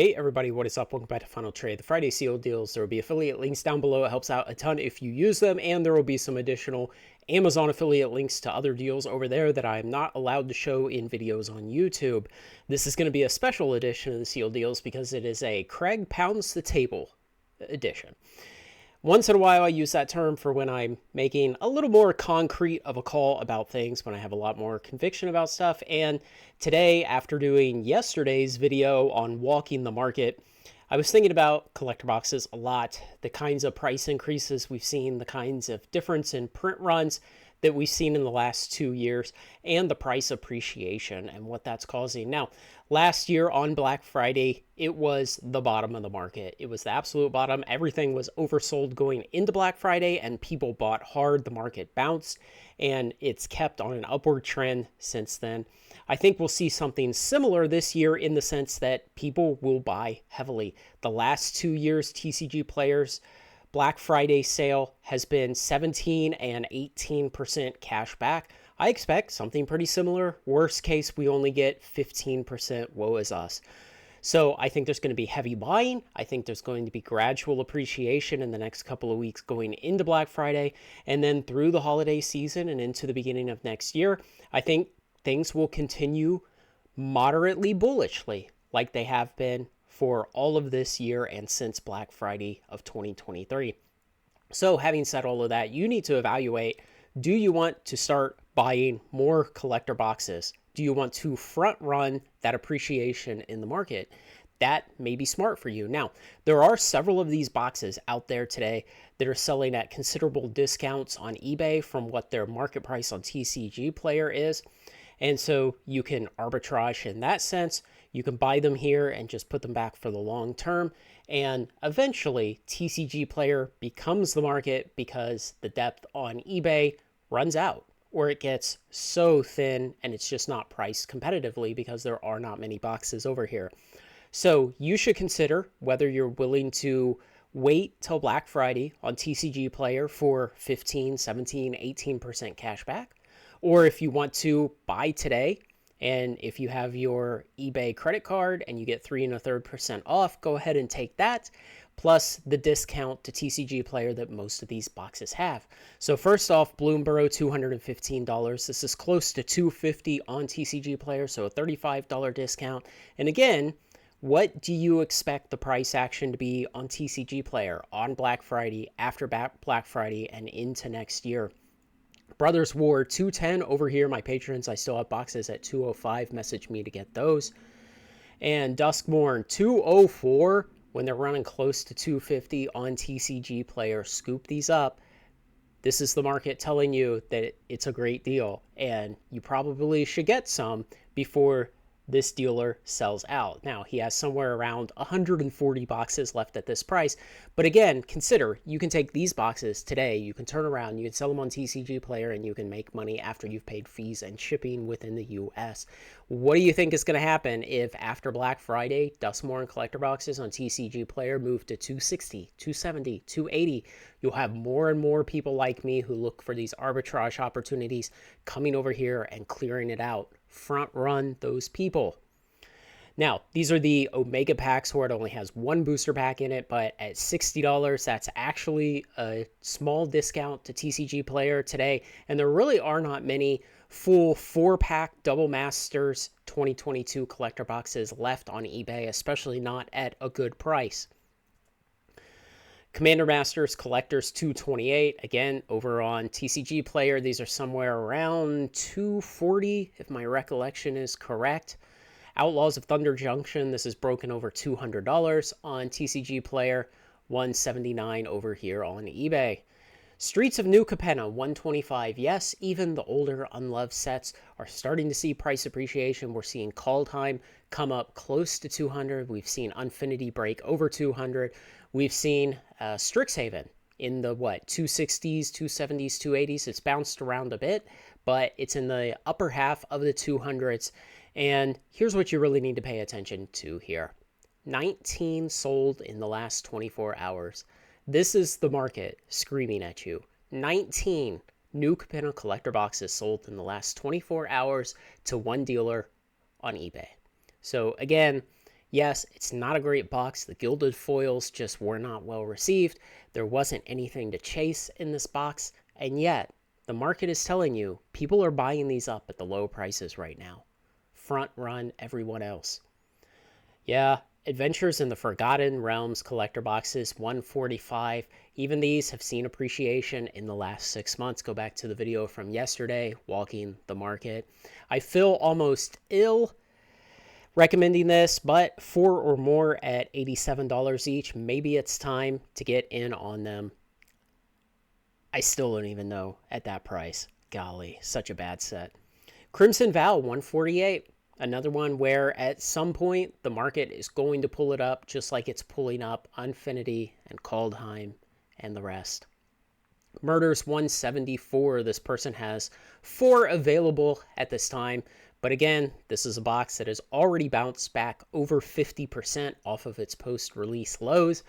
Hey everybody, what is up? Welcome back to Final Trade, the Friday sealed deals. There will be affiliate links down below. It helps out a ton if you use them, and there will be some additional Amazon affiliate links to other deals over there that I'm not allowed to show in videos on YouTube. This is going to be a special edition of the sealed deals because it is a Craig Pounds the Table edition. Once in a while, I use that term for when I'm making a little more concrete of a call about things, when I have a lot more conviction about stuff. And today, after doing yesterday's video on walking the market, I was thinking about collector boxes a lot, the kinds of price increases we've seen, the kinds of difference in print runs that we've seen in the last 2 years, and the price appreciation and what that's causing. Now, last year on Black Friday, it was the bottom of the market. It was the absolute bottom. Everything was oversold going into Black Friday, and people bought hard. The market bounced, and it's kept on an upward trend since then. I think we'll see something similar this year in the sense that people will buy heavily. The last 2 years, TCG Players Black Friday sale has been 17 and 18% cash back. I expect something pretty similar. Worst case, we only get 15%. Woe is us. So I think there's going to be heavy buying. I think there's going to be gradual appreciation in the next couple of weeks going into Black Friday. And then through the holiday season and into the beginning of next year, I think things will continue moderately bullishly like they have been for all of this year and since Black Friday of 2023. So having said all of that, you need to evaluate, do you want to start buying more collector boxes? Do you want to front run that appreciation in the market? That may be smart for you. Now, there are several of these boxes out there today that are selling at considerable discounts on eBay from what their market price on TCG Player is. And so you can arbitrage in that sense. You can buy them here and just put them back for the long term. And eventually, TCG Player becomes the market because the depth on eBay runs out, or it gets so thin and it's just not priced competitively because there are not many boxes over here. So you should consider whether you're willing to wait till Black Friday on TCG Player for 15, 17, 18% cash back, or if you want to buy today. And if you have your eBay credit card and you get 3 1/3% off, go ahead and take that, plus the discount to TCG Player that most of these boxes have. So first off, Bloomborough, $215. This is close to $250 on TCG Player, so a $35 discount. And again, what do you expect the price action to be on TCG Player on Black Friday, after Black Friday, and into next year? Brothers War, $210 over here. My patrons, I still have boxes at $205. Message me to get those. And Duskmorn, $204 when they're running close to $250 on TCG Player. Scoop these up. This is the market telling you that it's a great deal, and you probably should get some before this dealer sells out. Now, he has somewhere around 140 boxes left at this price. But again, consider, you can take these boxes today, you can turn around, you can sell them on TCG Player, and you can make money after you've paid fees and shipping within the US. What do you think is going to happen if after Black Friday, Duskmorn collector boxes on TCG Player move to $260, $270, $280? You'll have more and more people like me who look for these arbitrage opportunities coming over here and clearing it out. Front run those people. Now, these are the Omega packs where it only has one booster pack in it, but at $60, that's actually a small discount to TCG Player today. And there really are not many full 4-pack Double Masters 2022 collector boxes left on eBay, especially not at a good price. Commander Masters Collectors, $228. Again, over on TCG Player, these are somewhere around $240, if my recollection is correct. Outlaws of Thunder Junction, this is broken over $200 on TCG Player, $179 over here on eBay. Streets of New Capenna, $125. Yes, even the older unloved sets are starting to see price appreciation. We're seeing Call Time come up close to $200. We've seen Infinity break over $200. We've seen Strixhaven in the, 260s, 270s, 280s. It's bounced around a bit, but it's in the upper half of the 200s. And here's what you really need to pay attention to here. 19 sold in the last 24 hours. This is the market screaming at you. 19 New Capenna collector boxes sold in the last 24 hours to one dealer on eBay. So again, Yes, it's not a great box. The gilded foils just were not well received. There wasn't anything to chase in this box, and yet the market is telling you people are buying these up at the low prices right now. Front run everyone else. Yeah, Adventures in the Forgotten Realms collector boxes, 145. Even these have seen appreciation in the last 6 months. Go back to the video from yesterday, walking the market. I feel almost ill recommending this, but 4 or more at $87 each, maybe it's time to get in on them. I still don't even know at that price. Golly, such a bad set. Crimson Vow, 148. Another one where at some point the market is going to pull it up, just like it's pulling up Unfinity and Kaldheim and the rest. Murders, 174. This person has 4 available at this time. But again, this is a box that has already bounced back over 50% off of its post-release lows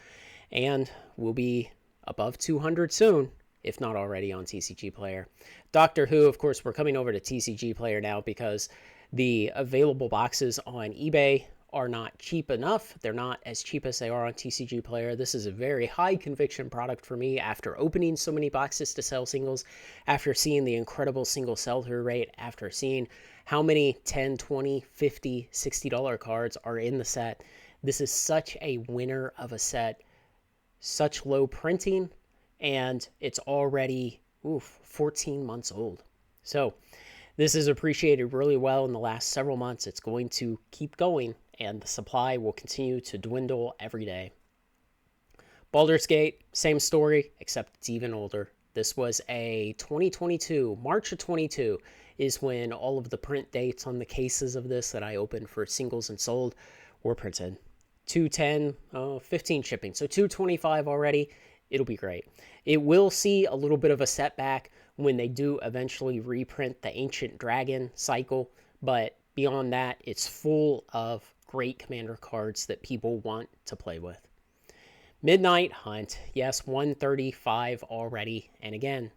and will be above 200 soon, if not already on TCG Player. Doctor Who, of course, we're coming over to TCG Player now because the available boxes on eBay are not cheap enough. They're not as cheap as they are on TCG Player. This is a very high conviction product for me after opening so many boxes to sell singles, after seeing the incredible single sell-through rate, after seeing how many $10, $20, $50, $60 cards are in the set. This is such a winner of a set, such low printing, and it's already 14 months old. So this is appreciated really well in the last several months. It's going to keep going, and the supply will continue to dwindle every day. Baldur's Gate, same story, except it's even older. This was a 2022, March of 22 is when all of the print dates on the cases of this that I opened for singles and sold were printed. 210, 15 shipping, so 225 already. It'll be great. It will see a little bit of a setback when they do eventually reprint the Ancient Dragon cycle, but beyond that, it's full of great Commander cards that people want to play with. Midnight Hunt, yes, 135 already, and again,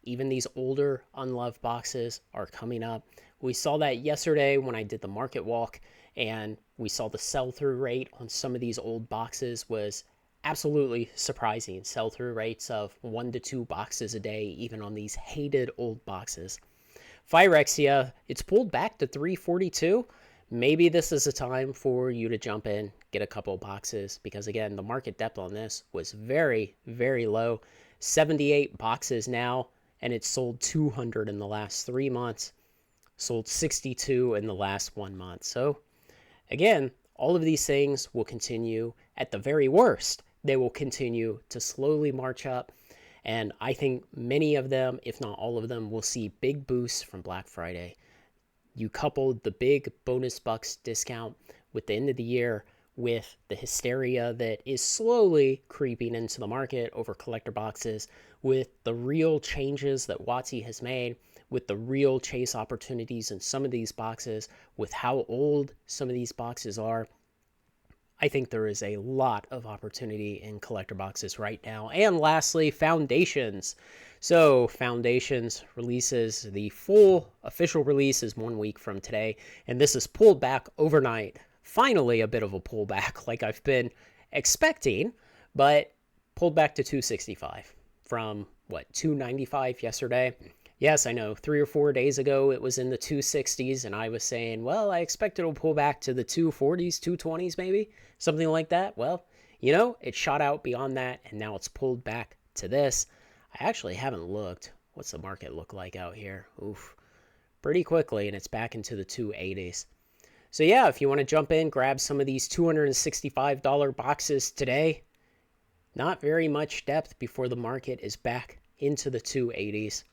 even these older unloved boxes are coming up. We saw that yesterday when I did the market walk, and we saw the sell-through rate on some of these old boxes was absolutely surprising. Sell-through rates of 1 to 2 boxes a day, even on these hated old boxes. Fxia, it's pulled back to 342. Maybe this is a time for you to jump in, get a couple boxes, because again, the market depth on this was very, very low. 78 boxes now, and it's sold 200 in the last 3 months, sold 62 in the last 1 month. So again, all of these things will continue. At the very worst, they will continue to slowly march up, and I think many of them, if not all of them, will see big boosts from Black Friday. You coupled the big bonus bucks discount with the end of the year with the hysteria that is slowly creeping into the market over collector boxes, with the real changes that WotC has made, with the real chase opportunities in some of these boxes, with how old some of these boxes are. I think there is a lot of opportunity in collector boxes right now. And lastly, Foundations. So Foundations releases, the full official release is 1 week from today, and this is pulled back overnight. Finally, a bit of a pullback like I've been expecting, but pulled back to 265 from, what, 295 yesterday? Yes, I know, 3 or 4 days ago it was in the 260s, and I was saying, well, I expect it'll pull back to the 240s, 220s maybe, something like that. Well, you know, it shot out beyond that, and now it's pulled back to this. I actually haven't looked. What's the market look like out here? Oof, pretty quickly, and it's back into the 280s. So yeah, if you want to jump in, grab some of these $265 boxes today. Not very much depth before the market is back into the 280s.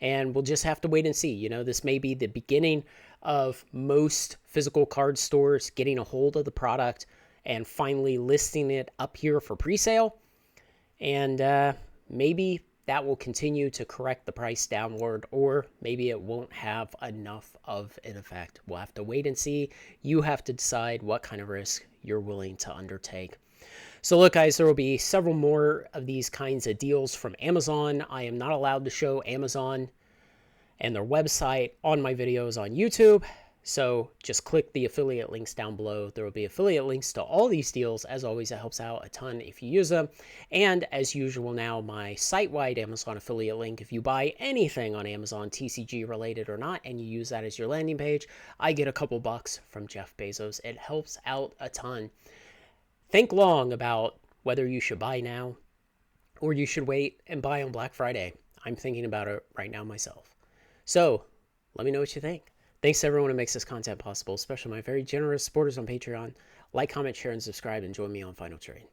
And we'll just have to wait and see. You know, this may be the beginning of most physical card stores getting a hold of the product and finally listing it up here for pre-sale. And maybe that will continue to correct the price downward, or maybe it won't have enough of an effect. We'll have to wait and see. You have to decide what kind of risk you're willing to undertake. So look, guys, there will be several more of these kinds of deals from Amazon. I am not allowed to show Amazon and their website on my videos on YouTube. So just click the affiliate links down below. There will be affiliate links to all these deals. As always, it helps out a ton if you use them. And as usual now, my site-wide Amazon affiliate link, if you buy anything on Amazon, TCG related or not, and you use that as your landing page, I get a couple bucks from Jeff Bezos. It helps out a ton. Think long about whether you should buy now or you should wait and buy on Black Friday. I'm thinking about it right now myself. So let me know what you think. Thanks to everyone who makes this content possible, especially my very generous supporters on Patreon. Like, comment, share, and subscribe, and join me on Final Trade.